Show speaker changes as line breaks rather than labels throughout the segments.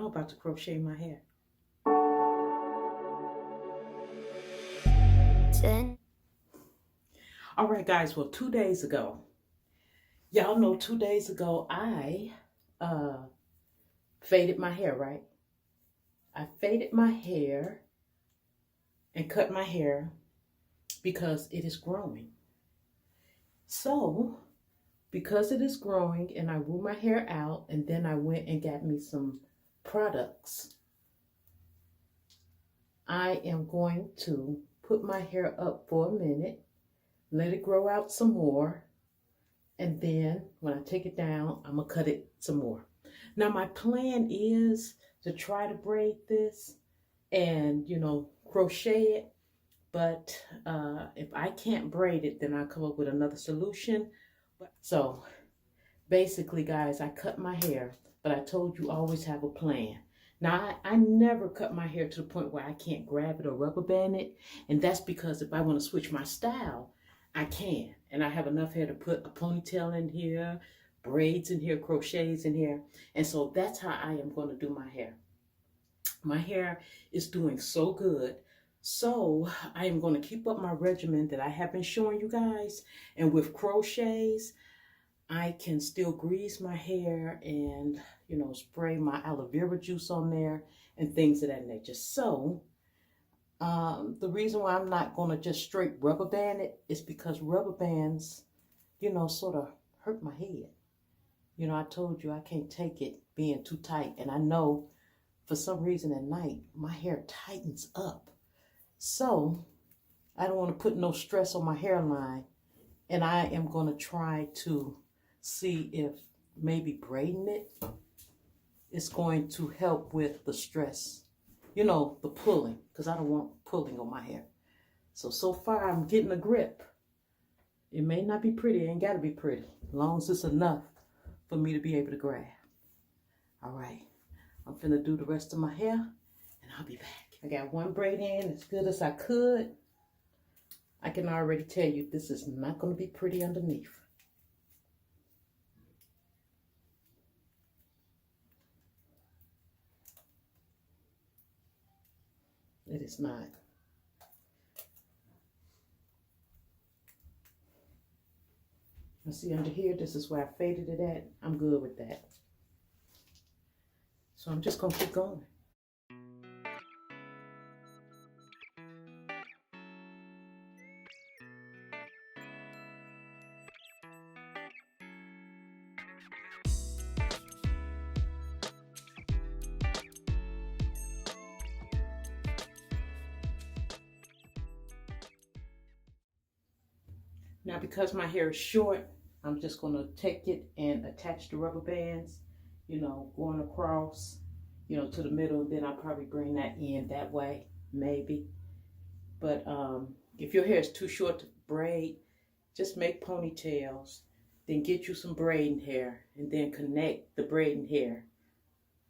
about to crochet my hair. All right, guys. Well, 2 days ago, y'all know 2 days ago I faded my hair, right? I faded my hair and cut my hair because it is growing. So, because it is growing and I grew my hair out, and then I went and got me some products, I am going to put my hair up for a minute, let it grow out some more, and then when I take it down, I'm going to cut it some more. Now, my plan is to try to braid this and, crochet it. But if I can't braid it, then I'll come up with another solution. So basically, guys, I cut my hair, but I told you always have a plan. Now, I never cut my hair to the point where I can't grab it or rubber band it. And that's because if I want to switch my style, I can. And I have enough hair to put a ponytail in here, braids in here, crochets in here. And so that's how I am going to do my hair. My hair is doing so good. So I am going to keep up my regimen that I have been showing you guys. And with crochets, I can still grease my hair and, spray my aloe vera juice on there and things of that nature. So the reason why I'm not going to just straight rubber band it is because rubber bands, sort of hurt my head. I told you I can't take it being too tight. And I know for some reason at night, my hair tightens up. So I don't want to put no stress on my hairline. And I am going to try to see if maybe braiding it is going to help with the stress. The pulling, because I don't want pulling on my hair. So far I'm getting a grip. It may not be pretty, it ain't got to be pretty, as long as it's enough for me to be able to grab. All right, I'm finna do the rest of my hair, and I'll be back. I got one braid in as good as I could. I can already tell you this is not going to be pretty underneath. It is not. You see under here, this is where I faded it at. I'm good with that. So I'm just going to keep going. Now, because my hair is short, I'm just going to take it and attach the rubber bands, going across, to the middle. Then I'll probably bring that in that way, maybe. But if your hair is too short to braid, just make ponytails. Then get you some braiding hair and then connect the braiding hair,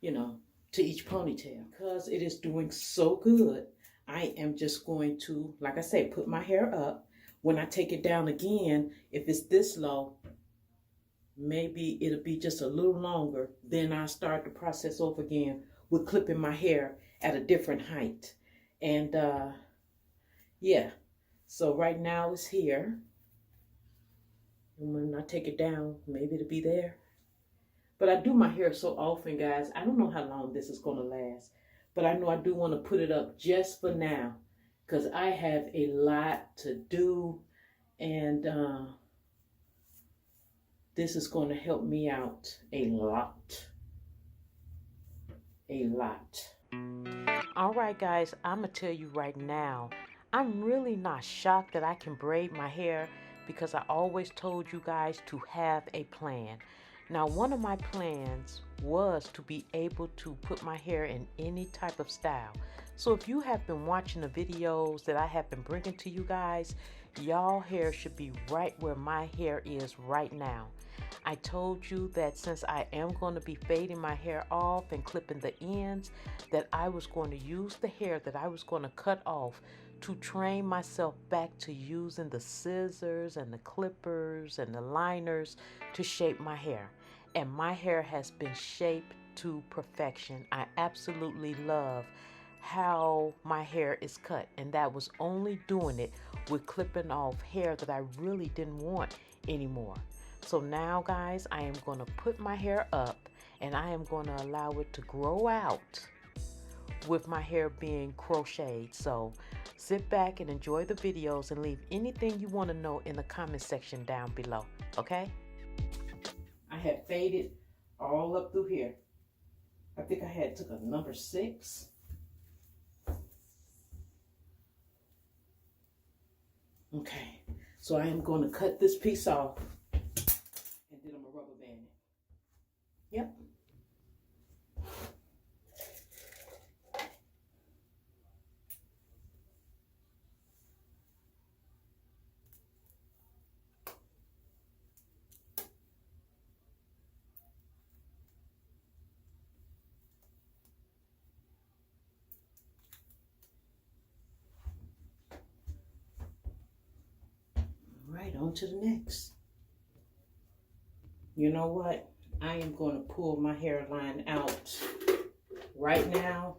to each ponytail. Because it is doing so good, I am just going to, like I say, put my hair up. When I take it down again, if it's this low, maybe it'll be just a little longer. Then I'll start the process over again with clipping my hair at a different height. And yeah, so right now it's here. And when I take it down, maybe it'll be there. But I do my hair so often, guys. I don't know how long this is going to last. But I know I do want to put it up just for now, because I have a lot to do, and this is going to help me out a lot. A lot. All right, guys, I'm going to tell you right now, I'm really not shocked that I can braid my hair, because I always told you guys to have a plan. Now, one of my plans was to be able to put my hair in any type of style. So if you have been watching the videos that I have been bringing to you guys, y'all hair should be right where my hair is right now. I told you that since I am going to be fading my hair off and clipping the ends, that I was going to use the hair that I was going to cut off to train myself back to using the scissors and the clippers and the liners to shape my hair. And my hair has been shaped to perfection. I absolutely love how my hair is cut, and that was only doing it with clipping off hair that I really didn't want anymore. So now, guys, I am going to put my hair up and I am going to allow it to grow out with my hair being crocheted. So sit back and enjoy the videos and leave anything you want to know in the comment section down below, okay? I had faded all up through here. I think I had took a number 6. Okay, so I am going to cut this piece off and then I'm going to rubber band it. Yep. Right, on to the next. You know what? I am going to pull my hairline out right now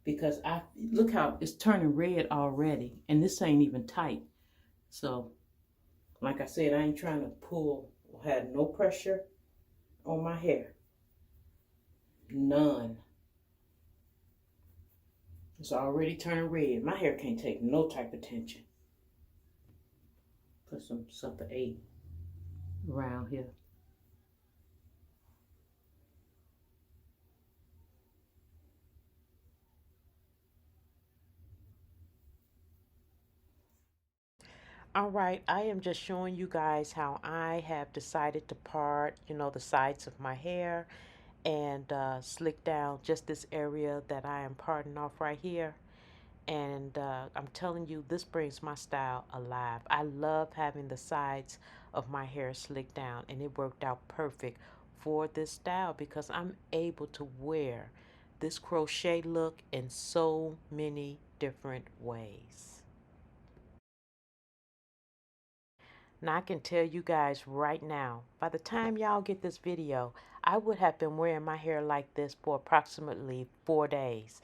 because look how it's turning red already, and this ain't even tight. So, like I said, I ain't trying to pull, had no pressure on my hair. None. It's already turning red. My hair can't take no type of tension. Put some Super 8 around here. All right, I am just showing you guys how I have decided to part, the sides of my hair and slick down just this area that I am parting off right here. And I'm telling you, this brings my style alive. I love having the sides of my hair slicked down, and it worked out perfect for this style because I'm able to wear this crochet look in so many different ways. Now I can tell you guys right now, by the time y'all get this video, I would have been wearing my hair like this for approximately 4 days.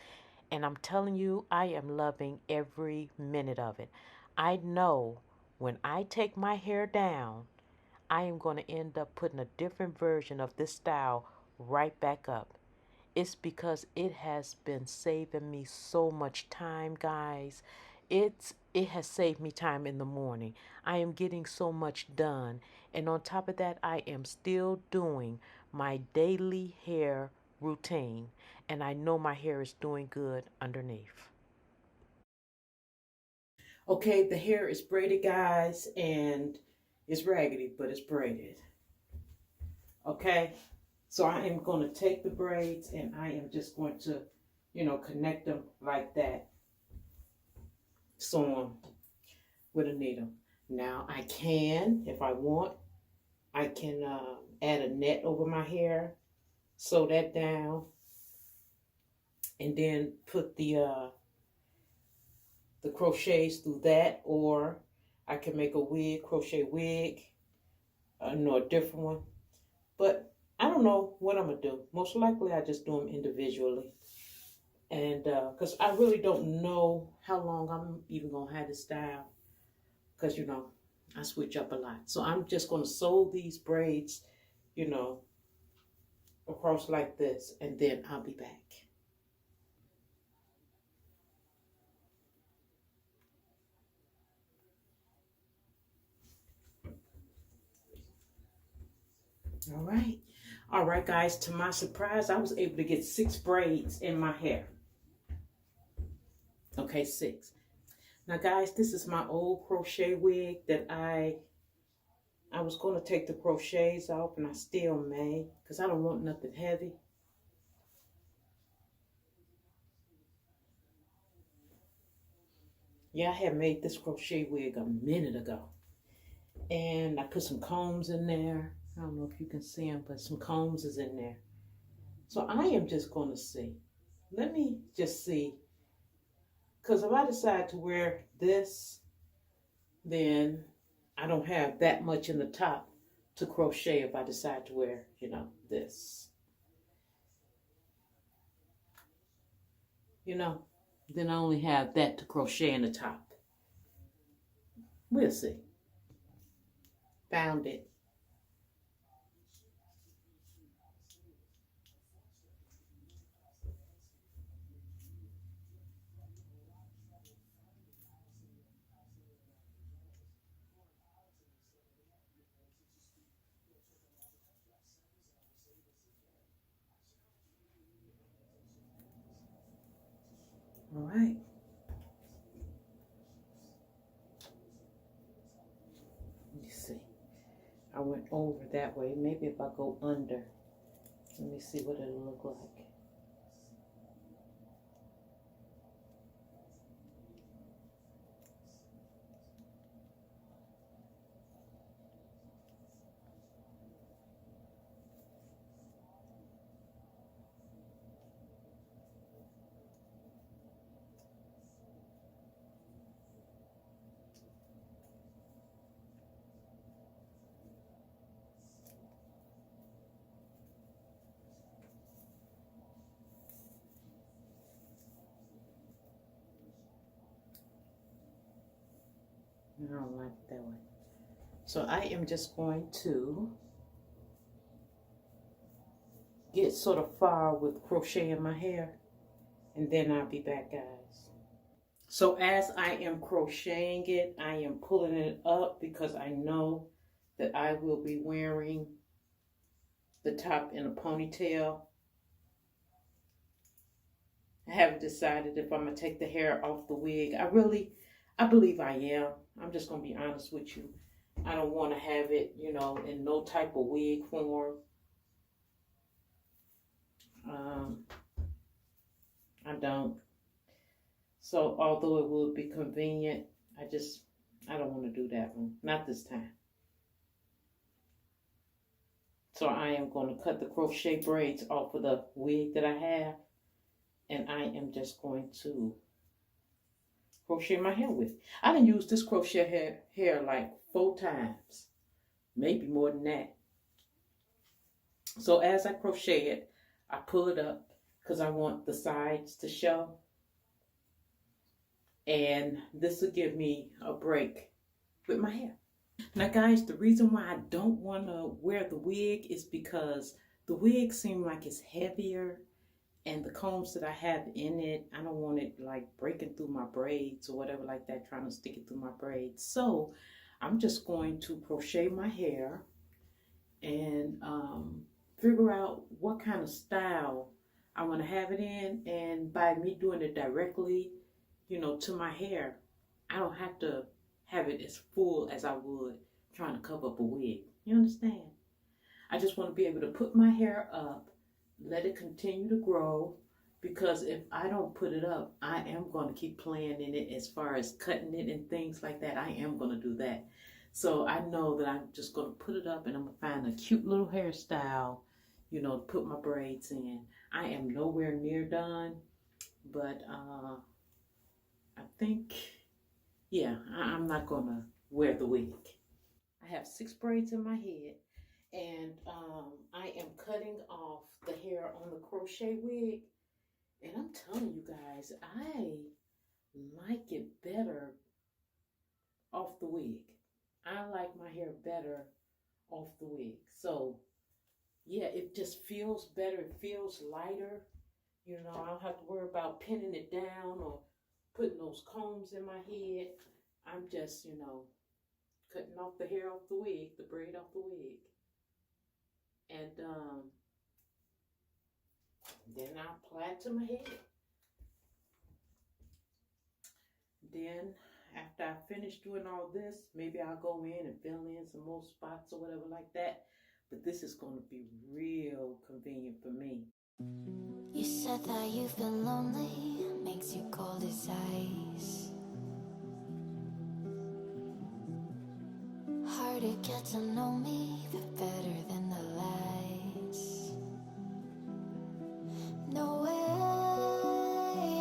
And I'm telling you, I am loving every minute of it. I know when I take my hair down, I am going to end up putting a different version of this style right back up. It's because it has been saving me so much time, guys. It has saved me time in the morning. I am getting so much done. And on top of that, I am still doing my daily hair routine. And I know my hair is doing good underneath. Okay, the hair is braided, guys, and it's raggedy, but it's braided. Okay, so I am going to take the braids and I am just going to, connect them like that. Sew them with a needle. Now I can, if I want, I can add a net over my hair, sew that down, and then put the crochets through that, or I can make a wig, crochet wig, a different one. But I don't know what I'm going to do. Most likely I just do them individually. And because I really don't know how long I'm even going to have this style. Because, I switch up a lot. So I'm just going to sew these braids, across like this. And then I'll be back. All right. All right, guys. To my surprise, I was able to get 6 braids in my hair. Okay, 6. Now, guys, this is my old crochet wig that I was going to take the crochets off, and I still may, because I don't want nothing heavy. Yeah, I had made this crochet wig a minute ago. And I put some combs in there. I don't know if you can see them, but some combs is in there. So I am just going to see. Let me just see. Because if I decide to wear this, then I don't have that much in the top to crochet if I decide to wear, this. you know, then I only have that to crochet in the top. We'll see. Found it. All right. Let me see. I went over that way. Maybe if I go under, let me see what it'll look like. I don't like it that way. So I am just going to get sort of far with crocheting my hair, and then I'll be back, guys. So as I am crocheting it, I am pulling it up because I know that I will be wearing the top in a ponytail. I haven't decided if I'm going to take the hair off the wig. I believe I am. I'm just going to be honest with you. I don't want to have it, you know, in no type of wig form. I don't. So although it would be convenient, I don't want to do that one. Not this time. So I am going to cut the crochet braids off of the wig that I have. And I am just going to crochet my hair with. I done used this crochet hair like 4 times. Maybe more than that. So as I crochet it, I pull it up because I want the sides to show. And this will give me a break with my hair. Now guys, the reason why I don't want to wear the wig is because the wig seems like it's heavier, and the combs that I have in it, I don't want it like breaking through my braids or whatever like that, trying to stick it through my braids. So I'm just going to crochet my hair and figure out what kind of style I want to have it in. And by me doing it directly, you know, to my hair, I don't have to have it as full as I would trying to cover up a wig. You understand? I just want to be able to put my hair up, let it continue to grow, because if I don't put it up, I am going to keep playing in it as far as cutting it and things like that. I am going to do that. So I know that I'm just going to put it up and I'm going to find a cute little hairstyle, you know, to put my braids in. I am nowhere near done, but I think, yeah, I'm not going to wear the wig. I have 6 braids in my head, and I am cutting off the hair on the crochet wig. And I'm telling you guys, I like it better off the wig. I like my hair better off the wig. So, yeah, it just feels better. It feels lighter. You know, I don't have to worry about pinning it down or putting those combs in my head. I'm just, you know, cutting off the hair off the wig, the braid off the wig. And then I apply it to my head. Then after I finish doing all this, maybe I'll go in and fill in some more spots or whatever like that. But this is going to be real convenient for me.
You said that you've been lonely, makes you cold as ice. Hard to get to know me, but better than the lights. No way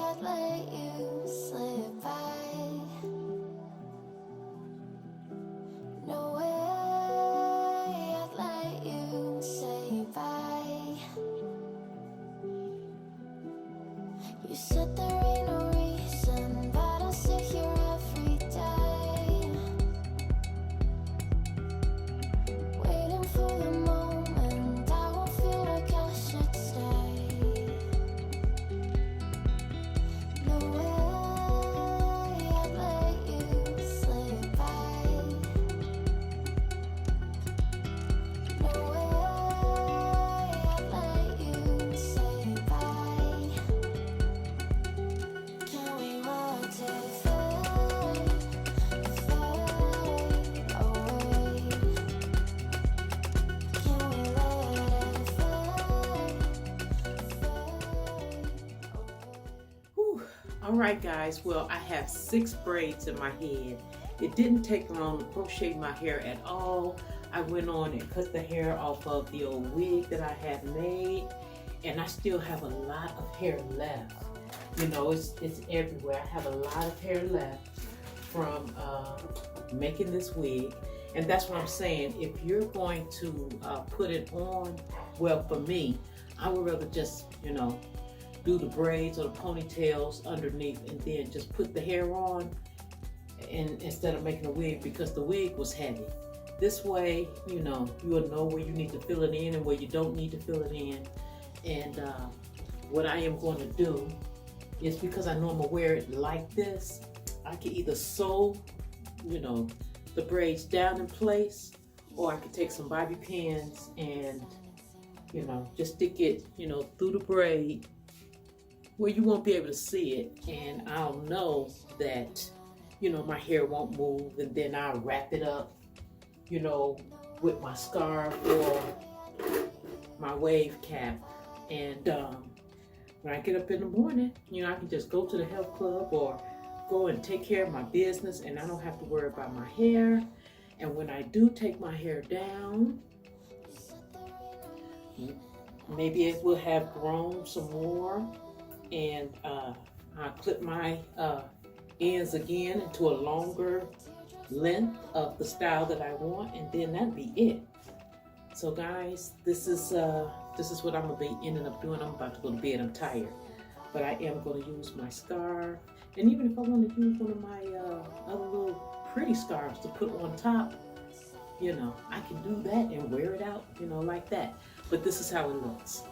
I'd let you slip by. No way I'd let you say bye. You said there
All right, guys, well, I have 6 braids in my head. It didn't take long to crochet my hair at all. I went on and cut the hair off of the old wig that I had made, and I still have a lot of hair left. You know, it's everywhere. I have a lot of hair left from making this wig, and that's what I'm saying. If you're going to put it on, well, for me, I would rather just, you know, do the braids or the ponytails underneath and then just put the hair on, and instead of making a wig, because the wig was heavy. This way, you know, you'll know where you need to fill it in and where you don't need to fill it in. And what I am going to do is, because I know I'm gonna wear it like this, I can either sew, you know, the braids down in place, or I could take some bobby pins and, you know, just stick it, you know, through the braid where you won't be able to see it, and I'll know that, you know, my hair won't move, and then I'll wrap it up, you know, with my scarf or my wave cap. And when I get up in the morning, you know, I can just go to the health club or go and take care of my business, and I don't have to worry about my hair. And when I do take my hair down, maybe it will have grown some more, and I'll clip my ends again into a longer length of the style that I want, and then that'll be it. So guys, this is what I'm gonna be ending up doing. I'm about to go to bed. I'm tired, but I am gonna use my scarf, and even if I want to use one of my other little pretty scarves to put on top, you know, I can do that and wear it out, you know, like that. But this is how it looks.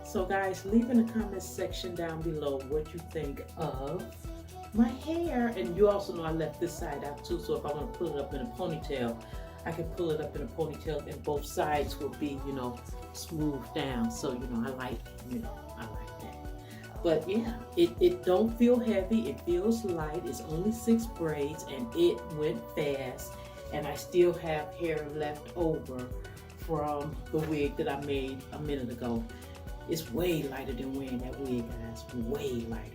So guys, leave in the comments section down below what you think of my hair. And you also know I left this side out too, so if I want to pull it up in a ponytail, I can pull it up in a ponytail, and both sides will be, you know, smoothed down. So, you know, I like that. But yeah, it don't feel heavy. It feels light. It's only 6 braids, and it went fast. And I still have hair left over from the wig that I made a minute ago. It's way lighter than wearing that wig, guys. Way lighter.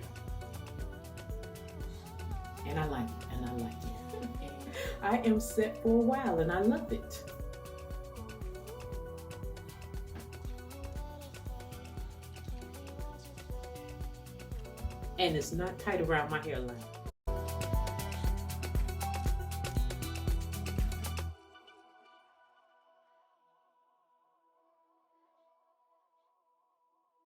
And I like it, and I like it. I am set for a while, and I love it. And it's not tight around my hairline.